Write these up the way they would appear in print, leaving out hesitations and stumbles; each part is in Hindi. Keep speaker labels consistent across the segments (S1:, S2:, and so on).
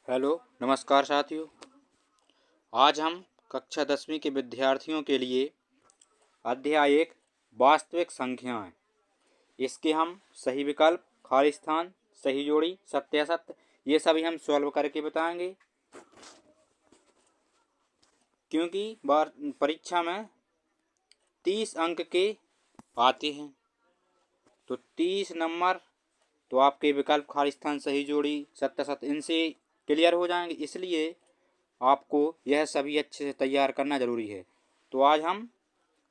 S1: हेलो नमस्कार साथियों। आज हम कक्षा 10वीं के विद्यार्थियों के लिए अध्याय 1 वास्तविक संख्याएं, इसके हम सही विकल्प, खाली स्थान, सही जोड़ी, सत्यासत्य ये सभी हम सॉल्व करके बताएंगे। क्योंकि परीक्षा में 30 अंक के आते हैं तो 30 नंबर तो आपके विकल्प, खाली स्थान, सही जोड़ी, सत्यासत्य इनसे क्लियर हो जाएंगे। इसलिए आपको यह सभी अच्छे से तैयार करना जरूरी है। तो आज हम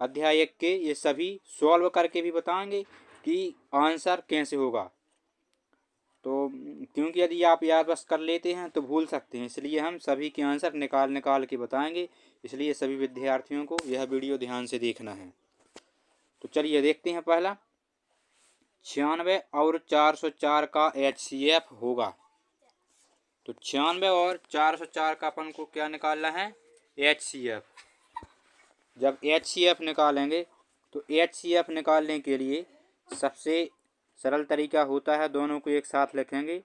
S1: अध्याय 1 के ये सभी सॉल्व करके भी बताएंगे कि आंसर कैसे होगा। तो क्योंकि यदि आप याद बस कर लेते हैं तो भूल सकते हैं, इसलिए हम सभी के आंसर निकाल के बताएंगे। इसलिए सभी विद्यार्थियों को यह वीडियो ध्यान से देखना है। तो चलिए देखते हैं। पहला, 96 और 404 का HCF होगा। तो 96 और 404 का अपन को क्या निकालना है? HCF। जब HCF निकालेंगे तो HCF निकालने के लिए सबसे सरल तरीका होता है, दोनों को एक साथ लिखेंगे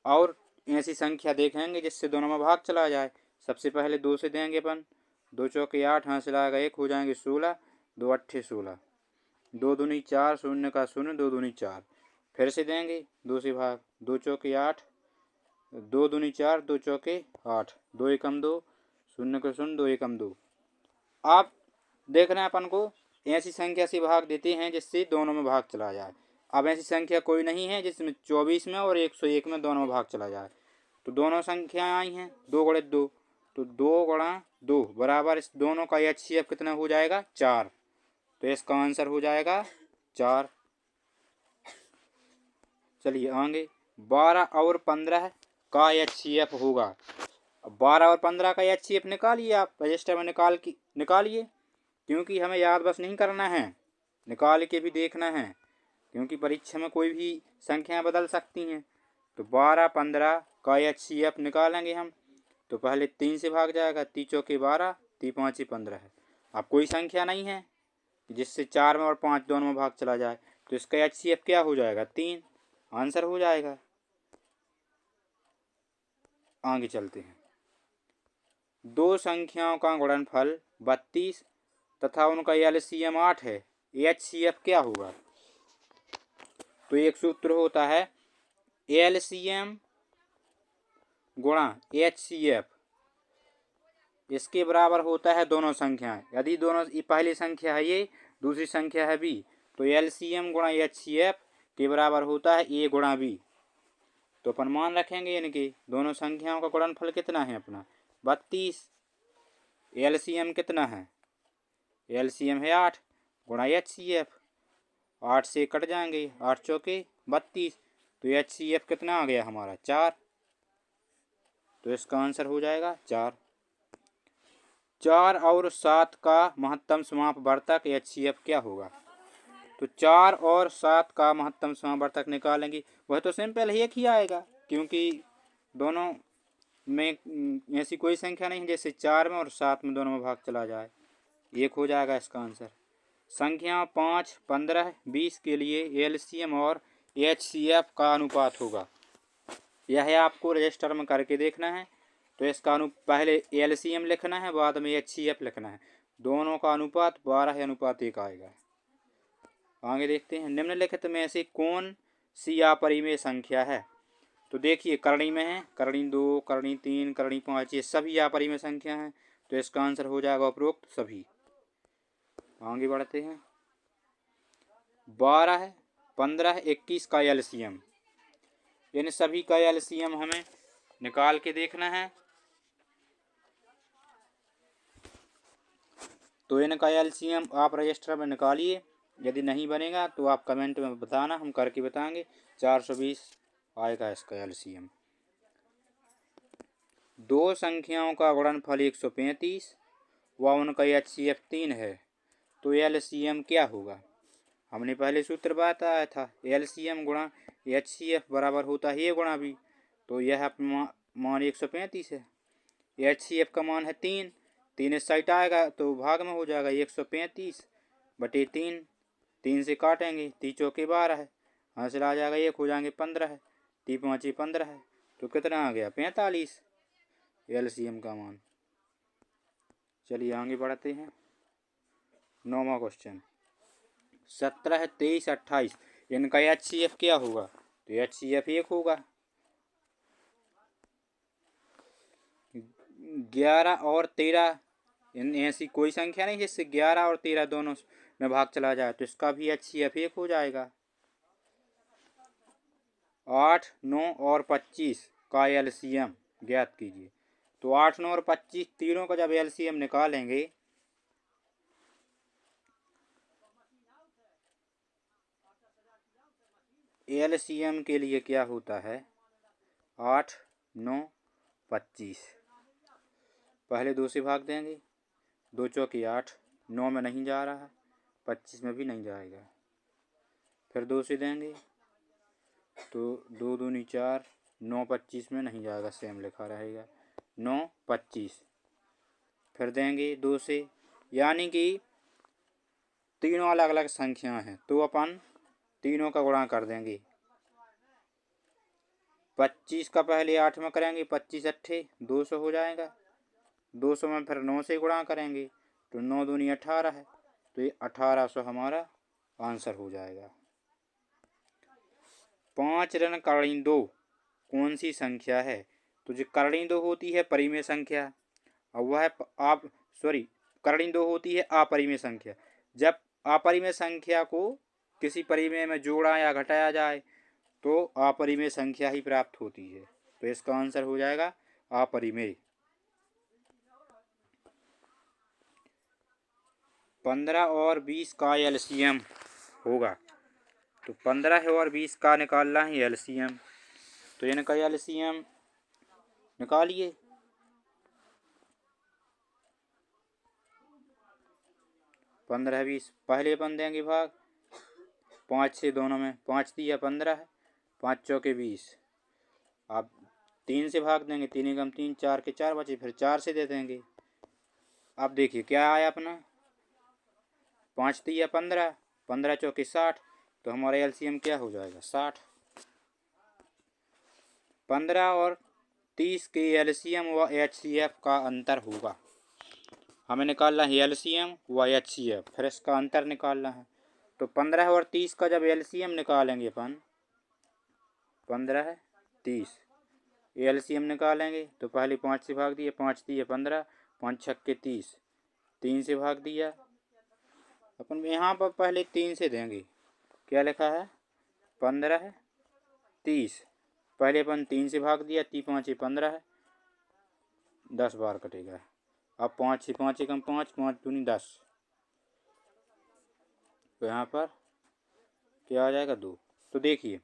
S1: और ऐसी संख्या देखेंगे जिससे दोनों में भाग चला जाए। सबसे पहले 2 से देंगे अपन, 2 चौके 8, हासिल आएगा 1, हो जाएंगे 16, 2 अट्ठे 16, 2 दूनी 4, शून्य का शून्य, 2 दूनी 4। फिर से देंगे 2 से भाग, 2 चौके 8, 2 दूनी 4, 2 चौके 8, 2 एकम 2, शून्य का शून्य, 2 एकम 2। आप देख रहे हैं अपन को ऐसी संख्या से भाग देते हैं जिससे दोनों में भाग चला जाए। अब ऐसी संख्या कोई नहीं है जिसमें 24 में और 101 में दोनों में भाग चला जाए। तो दोनों संख्याएं आई हैं 2 गुणे 2, तो 2 गुणा 2 बराबर इस दोनों का HCF कितना हो जाएगा? 4। तो इसका आंसर हो जाएगा 4। चलिए आगे, 12 और 15 का HCF होगा। 12 और 15 का HCF निकालिए, आप रजिस्टर में निकालिए, क्योंकि हमें याद बस नहीं करना है, निकाल के भी देखना है, क्योंकि परीक्षा में कोई भी संख्याएं बदल सकती हैं। तो 12 15 का HCF निकालेंगे हम। तो पहले 3 से भाग जाएगा, 3 चौके 12, 3 पाँच 15 है। अब कोई संख्या नहीं है जिससे 4 में और 5 दोनों में भाग चला जाए, तो इसका HCF क्या हो जाएगा? 3। आंसर हो जाएगा। आगे चलते हैं। दो संख्याओं का गुणनफल 32 तथा उनका LCM 8 है, HCF क्या होगा? तो एक सूत्र होता है LCM गुणा HCF, इसके बराबर होता है दोनों संख्याएं। यदि दोनों, पहली संख्या है ये, दूसरी संख्या है B, तो LCM गुणा HCF के बराबर होता है A गुणा B। तो अपन मान रखेंगे इनके दोनों संख्याओं का गुणनफल कितना है अपना? 32। LCM कितना है? LCM है 8 गुणा HCF, 8 से कट जाएंगे, 8 चौके 32, तो HCF कितना आ गया हमारा? 4। तो इसका आंसर हो जाएगा 4। 4 और 7 का महत्तम समापवर्तक HCF क्या होगा? तो 4 और 7 का महत्तम समापवर्तक निकालेंगे, वह तो सिंपल ही एक ही आएगा, क्योंकि दोनों में ऐसी कोई संख्या नहीं जैसे 4 में और 7 में दोनों में भाग चला जाए, एक हो जाएगा इसका आंसर। संख्या 5, 15, 20 के लिए LCM और HCF का अनुपात होगा। यह आपको रजिस्टर में करके देखना है। तो इसका पहले LCM लिखना है, बाद में HCF लिखना है। दोनों का अनुपात 12:1 आएगा। आगे देखते हैं, निम्नलिखित में से कौन सी अपरिमेय संख्या है? तो देखिए करणी में है, करणी 2, करणी 3, करणी 5, ये सभी अपरिमेय संख्या हैं। तो इसका आंसर हो जाएगा उपरोक्त सभी। आगे बढ़ते हैं। 12, 15, 21 का LCM, इन सभी का LCM हमें निकाल के देखना है। तो इनका LCM आप रजिस्टर में निकालिए, यदि नहीं बनेगा तो आप कमेंट में बताना, हम करके बताएंगे। 420 आएगा इसका LCM। दो संख्याओं का गुणनफल 135 व उनका HCF 3 है, तो LCM क्या होगा? हमने पहले सूत्र बताया था, LCM गुणा HCF बराबर होता है A गुणा B। तो यह मान 135 है, HCF का मान है 3, 3 इस साइड आएगा तो भाग में हो जाएगा 135 बटे 3, 3 से काटेंगे, 3 चौके 12 है, हासिल आ जाएगा 1, हो जाएंगे 15 है, 3 पाँच 15 है। तो कितना आ गया 45 एलसीएम का मान। चलिए आगे बढ़ते हैं। 9वां क्वेश्चन 17, 23, 28 इनका HCF क्या होगा? तो HCF 1 होगा। 11 और 13 इन ऐसी कोई संख्या नहीं जिससे 11 और 13 दोनों में भाग चला जाए, तो इसका भी HCF 1 हो जाएगा। 8, 9 और 25 का LCM ज्ञात कीजिए। तो 8, 9 और 25 तीनों का जब LCM निकालेंगे LCM के लिए क्या होता है 8, 9, 25। पहले 2 से भाग देंगे, 2 चौके 8, 9 में नहीं जा रहा, 25 में भी नहीं जाएगा। फिर 2 से देंगे तो 2 दूनी 4, 9 25 में नहीं जाएगा, सेम लिखा रहेगा 9 25। फिर देंगे 2 से, यानी कि तीनों अलग अलग संख्या हैं तो अपन तीनों का गुणा कर देंगे। 25 का पहले 8 में करेंगे, 25 अट्ठे 200 हो जाएगा। 200 में फिर 9 से गुणा करेंगे तो 9 दूनी 18 है, तो ये 1800 हमारा आंसर हो जाएगा। 5 ऋण करणी 2 कौन सी संख्या है? तो जो करणी 2 होती है परिमेय संख्या, और वह करणी 2 होती है अपरिमेय संख्या। जब अपरिमेय संख्या को किसी परिमेय में जोड़ा या घटाया जाए तो अपरिमेय संख्या ही प्राप्त होती है, तो इसका आंसर हो जाएगा अपरिमेय। 15 और 20 का LCM होगा। तो 15 और 20 का निकालना है LCM, तो इनका LCM निकालिए। 15, 20 पहले अपन देंगे भाग 5 से, दोनों में 5 दिया 15 है, 5 चौके 20। अब 3 से भाग देंगे, 3 एकम 3, 4 के 4 बचे, फिर 4 से दे देंगे। अब देखिए क्या आया अपना 5 दिया 15, 15 चौके 60, तो हमारा LCM क्या हो जाएगा 60। 15 और 30 के LCM व HCF का अंतर होगा। हमें निकालना है LCM व HCF, फिर इसका अंतर निकालना है। तो 15 और 30 का जब LCM निकालेंगे अपन, 15, 30 LCM निकालेंगे तो पहले 5 से भाग दिया, 5 दिए 15, 5 छक्के 30, 3 से भाग दिया। अपन यहाँ पर पहले 3 से देंगे, क्या लिखा है 15, 30, पहले अपन 3 से भाग दिया, 3 5 15 है, 10 बार कटेगा। अब 5 से 5 एकम 5, 5 दूनी 10, तो यहाँ पर क्या आ जाएगा 2। तो देखिए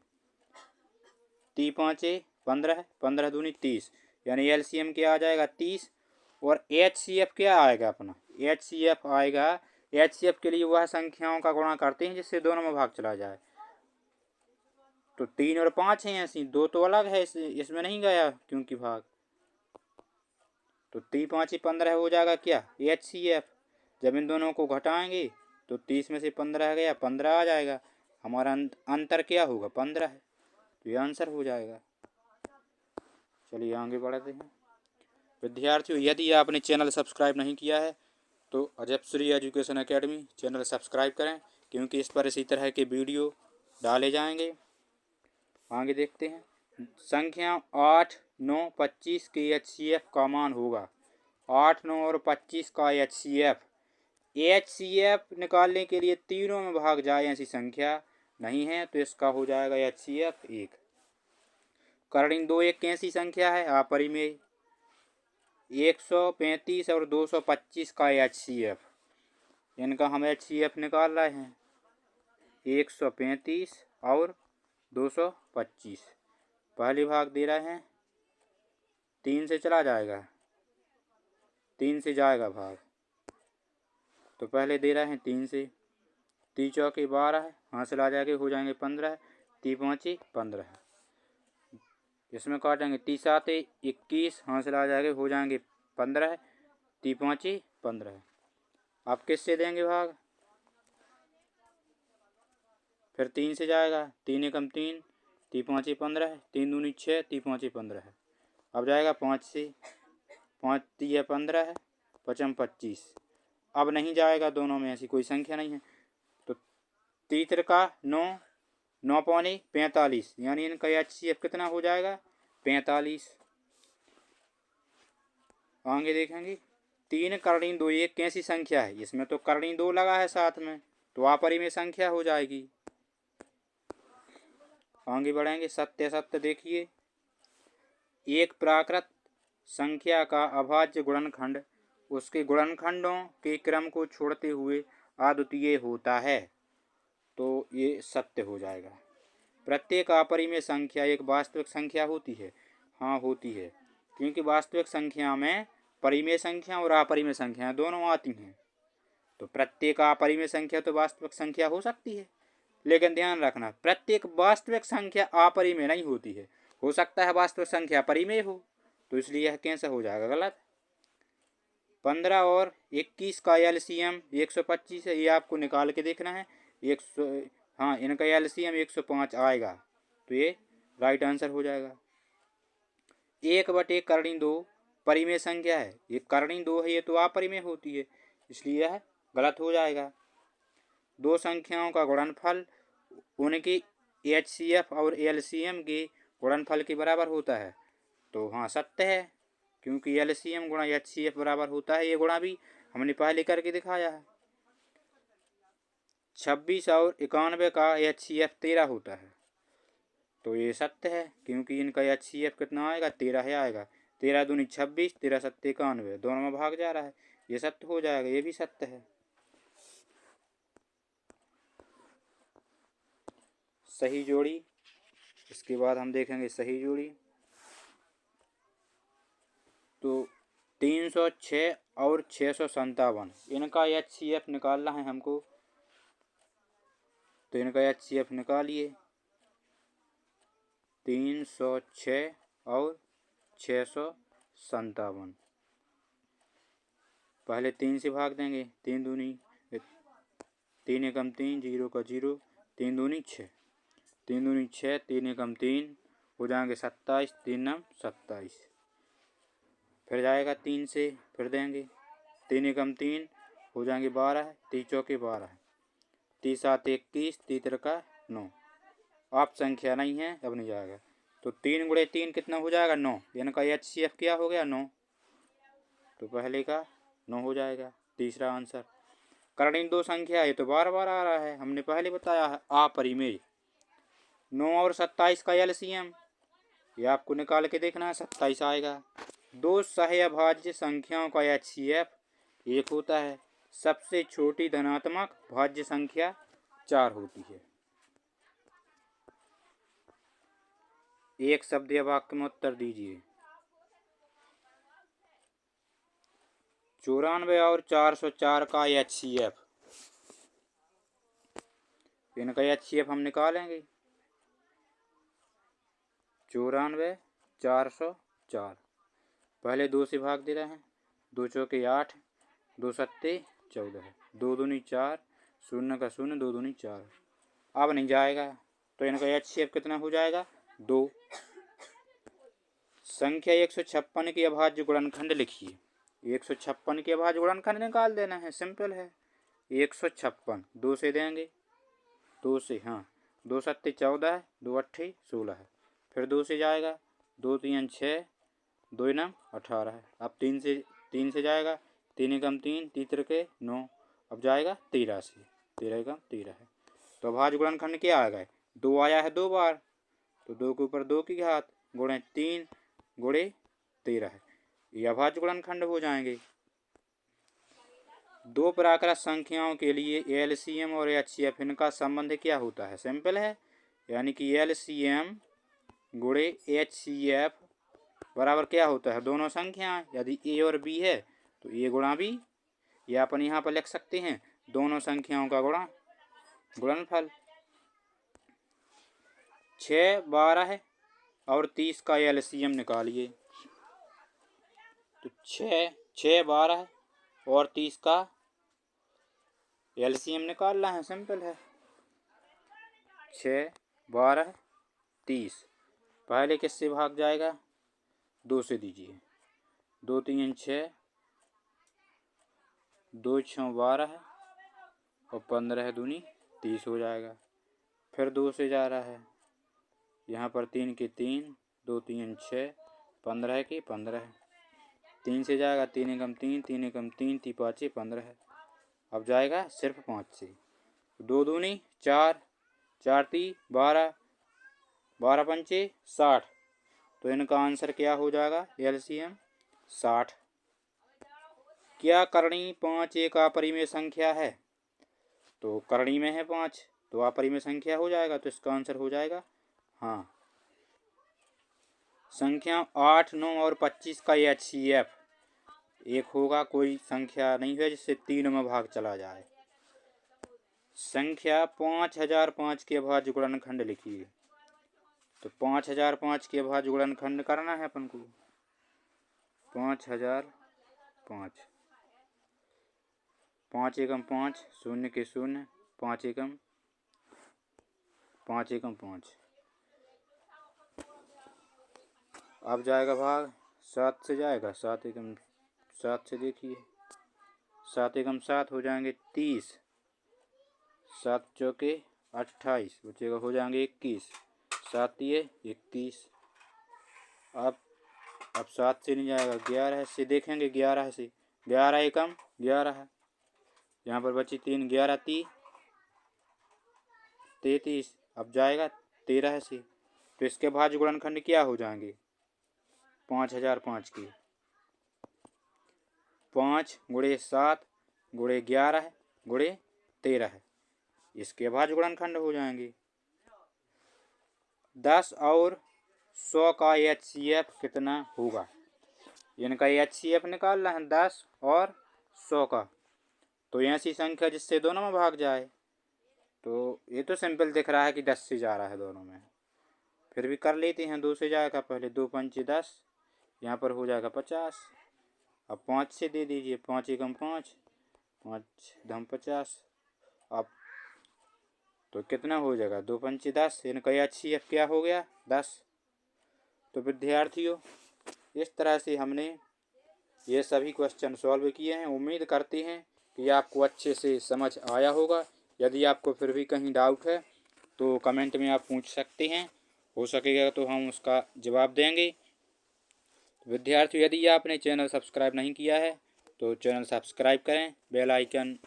S1: 3 5 15, 15 दूनी 30, यानी LCM क्या आ जाएगा 30। और HCF क्या आएगा अपना, HCF आएगा, HCF के लिए वह संख्याओं का गुणा करते हैं जिससे दोनों में भाग चला जाए। तो 3 और 5 हैं ऐसी, 2 तो अलग है, इसमें नहीं गया क्योंकि भाग, तो 3 5 15 हो जाएगा क्या HCF। जब इन दोनों को घटाएंगे तो 30 में से 15 गया, 15 आ जाएगा, हमारा अंतर क्या होगा 15 है, तो ये आंसर हो जाएगा। चलिए आगे बढ़ते हैं। विद्यार्थियों, यदि आपने चैनल सब्सक्राइब नहीं किया है तो अजबश्री एजुकेशन अकेडमी चैनल सब्सक्राइब करें, क्योंकि इस पर इसी तरह के वीडियो डाले जाएंगे। आगे देखते हैं। संख्या 8, 9, 25 के HCF का मान होगा। 8, 9 और 25 का HCF निकालने के लिए तीनों में भाग जाए ऐसी संख्या नहीं है, तो इसका हो जाएगा HCF 1। करणी 2 एक कैसी संख्या है अपरिमेय। 135 और 225 का HCF, इनका हम HCF निकाल रहे हैं। 135 और 225 पहले भाग दे रहे हैं, 3 से चला जाएगा, 3 से जाएगा भाग, तो पहले दे रहे हैं 3 से, 3 चौके 12 है, हासिल आ जाएंगे, हो जाएंगे 15, 3 5 15, इसमें काटेंगे 30 7 21, हासिल आ जाएंगे, हो जाएंगे 15, 3 5 15। अब किससे देंगे भाग, फिर 3 से जाएगा, 3 एकम 3, 3 5 15, 3 दूनी 6, 3 5 15 है। अब जाएगा 5 से, 5 3 15 है, 5 25। अब नहीं जाएगा, दोनों में ऐसी कोई संख्या नहीं है। तो तीसरे का 9, 9 पौने 45, यानी इनका HCF कितना हो जाएगा? 45। आगे देखेंगे 3 करनी 2 एक कैसी संख्या है? इसमें तो करनी 2 लगा है साथ में, तो अपरिमेय संख्या हो जाएगी। आगे बढ़ेंगे। सत्य सत्य देखिए, एक प्राकृत संख्या का अभाज्य गुणनखंड उसके गुणनखंडों के क्रम को छोड़ते हुए अद्वितीय होता है। तो ये सत्य हो जाएगा। प्रत्येक अपरिमेय संख्या एक वास्तविक संख्या होती है। हाँ होती है, क्योंकि वास्तविक संख्या में परिमेय संख्या और अपरिमेय संख्या दोनों आती हैं। तो प्रत्येक अपरिमेय संख्या तो वास्तविक संख्या हो सकती है, लेकिन ध्यान रखना प्रत्येक वास्तविक संख्या अपरिमेय नहीं होती है। हो सकता है वास्तविक संख्या परिमेय हो, तो इसलिए यह कैंसर हो जाएगा, गलत। 15 और 21 का LCM 125 है, ये आपको निकाल के देखना है। 100, हाँ इनका LCM 105 आएगा, तो ये राइट आंसर हो जाएगा। 1/1 करनी 2 परिमेय संख्या है, ये करनी 2 है, ये तो अपरिमेय होती है, इसलिए यह गलत हो जाएगा। दो संख्याओं का गुणनफल उनकी HCF और LCM के गुणनफल के बराबर होता है। तो हाँ सत्य है, क्योंकि LCM गुणा HCF बराबर होता है। ये गुणा भी हमने पहले करके दिखाया है। 26 और 91 का HCF 13 होता है, तो ये सत्य है, क्योंकि इनका HCF कितना आएगा? 13 है आएगा। 13 दूनी 26, 13 सत्ते 91, दोनों में भाग जा रहा है, ये सत्य हो जाएगा। ये भी सत्य है। सही जोड़ी, इसके बाद हम देखेंगे सही जोड़ी। तो 306 और 657 इनका HCF निकालना है हमको, तो इनका HCF निकालिए। 306 और 657, पहले 3 से भाग देंगे। 3 दूनी 3 एकम 3, 0 का 0, 3 दूनी 6, 3 दूनी 6, 3 एकम 3 हो जाएंगे 27, 3 नम 27। फिर जाएगा 3 से, फिर देंगे 3 एकम 3 हो जाएंगे 12, 3 चौके 12, 3 7 21, 3 तिरका 9। आप संख्या नहीं है, अब नहीं जाएगा। तो 3 गुणे 3 कितना हो जाएगा? 9। इनका HCF क्या हो गया? 9। तो पहले का 9 हो जाएगा। तीसरा आंसर। करनी 2 संख्या है, तो बार बार आ रहा है, हमने पहले बताया है अपरिमेय। 9 और 27 का LCM ये आपको निकाल के देखना है, 27 आएगा। 2 सहअभाज्य संख्याओं का HCF 1 होता है। सबसे छोटी धनात्मक भाज्य संख्या 4 होती है। एक शब्द या वाक्य में उत्तर दीजिए। 94 और 404 का HCF, इनका HCF हम निकालेंगे। 94 404, पहले 2 से भाग दे रहे हैं। 2 चौके 8, 2 सत्ते 14, 2 दूनी 4, 0 का 0, 2 दूनी 4। अब नहीं जाएगा, तो इनका HCF कितना हो जाएगा? 2। संख्या 156 के अभाज्य गुणनखंड लिखिए। 156 के अभाज्य गुणनखंड निकाल देना है, सिंपल है। 156 2 से देंगे, 2 से, हाँ 2 सत्ते 14 है, 2 अट्ठे 16 है। फिर 2 से जाएगा, 2 3 6, 2 नम 18 है। अब 3 से जाएगा, 3 एकम 3, 3 तिरके 9। अब जाएगा 13 से, 13 एकम 13 है। तो अभाज्य गुणनखंड क्या आ गए? 2 आया है 2 बार, तो 2 के ऊपर 2 की घात गुणे 3 गुणे 13 है, ये अभाज्य गुणनखंड हो जाएंगे। 2 प्राकृत संख्याओं के लिए LCM और HCF इनका संबंध क्या होता है? सिंपल है, यानी कि LCM गुणे HCF बराबर क्या होता है? दोनों संख्याएं, यदि A और B है तो A गुणा B, या अपन यहाँ पर लिख सकते हैं दोनों संख्याओं का गुणनफल। 6 12 और 30 का LCM निकालिए। तो 6 12 और 30 का LCM निकालना है, सिंपल है। 6 12 30। पहले किससे भाग जाएगा? 2 से दीजिए। 2 3 6, 2 6 12 और 15 दूनी 30 हो जाएगा। फिर 2 से जा रहा है, यहाँ पर 3 के 3, 2 3 6, 15 के 15। 3 से जाएगा, 3 एकम 3, 3 एकम 3, 3 5 15। अब जाएगा सिर्फ 5 से। 2 दूनी 4, 4 3 12, 12 पंचे 60। तो इनका आंसर क्या हो जाएगा? एलसीएम 60। क्या करणी 5 एक अपरिमेय संख्या है? तो करणी में है 5, तो अपरिमेय संख्या हो जाएगा, तो इसका आंसर हो जाएगा हाँ। संख्या 8 9 और 25 का HCF एक होगा, कोई संख्या नहीं है जिससे 3 में भाग चला जाए। संख्या 5005 के अभाज्य गुणनखंड लिखिए। तो 5005 के अभाज्य गुणनखंड करना है अपन को। 5005, 5 एकम 5, 0 के 0, 5 एकम 5। अब जाएगा भाग 7 से जाएगा, 7 एकम 7 से देखिए, 7 एकम 7 हो जाएंगे 30, 7 चौके 28, बचेगा हो जाएंगे 21, 7 ये 21। अब 7 से नहीं जाएगा, 11 से देखेंगे, 11 से, 11 एकम 11, यहाँ पर बची 3, 11 3 33। अब जाएगा 13 से, तो इसके भाज्य गुणनखंड क्या हो जाएंगे? 5005 के 5 गुणे 7 गुणे 11 गुणे 13, इसके भाज्य गुणनखंड हो जाएंगे। 10 और 100 का HCF कितना होगा? इनका HCF निकालना है 10 और 100 का। तो ऐसी संख्या जिससे दोनों में भाग जाए। तो ये तो सिंपल दिख रहा है कि 10 से जा रहा है दोनों में, फिर भी कर लेते हैं। 2 से जाएगा पहले, 2 पंचे 10, यहाँ पर हो जाएगा 50। अब 5 से दे दीजिए, 5 एकम 5, 5 धम 50। अब तो कितना हो जाएगा? 2 पंचे 10, इनका HCF क्या हो गया? 10। तो विद्यार्थियों, इस तरह से हमने ये सभी क्वेश्चन सॉल्व किए हैं। उम्मीद करते हैं कि आपको अच्छे से समझ आया होगा। यदि आपको फिर भी कहीं डाउट है तो कमेंट में आप पूछ सकते हैं, हो सकेगा तो हम उसका जवाब देंगे। विद्यार्थियों, यदि आपने चैनल सब्सक्राइब नहीं किया है तो चैनल सब्सक्राइब करें, बेल आइकन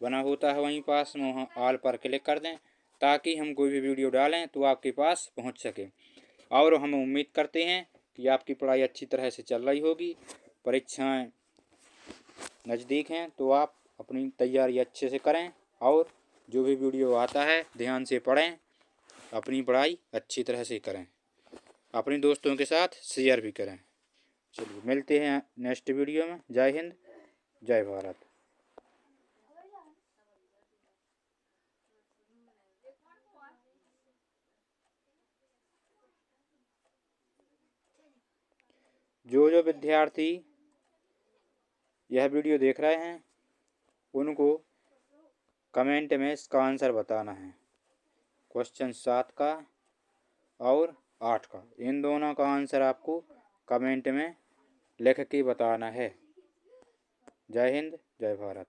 S1: बना होता है वहीं पास में, वहाँ ऑल पर क्लिक कर दें ताकि हम कोई भी वीडियो डालें तो आपके पास पहुंच सके। और हम उम्मीद करते हैं कि आपकी पढ़ाई अच्छी तरह से चल रही होगी। परीक्षाएं नज़दीक हैं तो आप अपनी तैयारी अच्छे से करें और जो भी वीडियो आता है ध्यान से पढ़ें, अपनी पढ़ाई अच्छी तरह से करें, अपने दोस्तों के साथ शेयर भी करें। चलिए मिलते हैं नेक्स्ट वीडियो में। जय हिंद, जय भारत। जो विद्यार्थी यह वीडियो देख रहे हैं उनको कमेंट में इसका आंसर बताना है। क्वेश्चन 7 का और 8 का, इन दोनों का आंसर आपको कमेंट में लिख के बताना है। जय हिंद, जय भारत।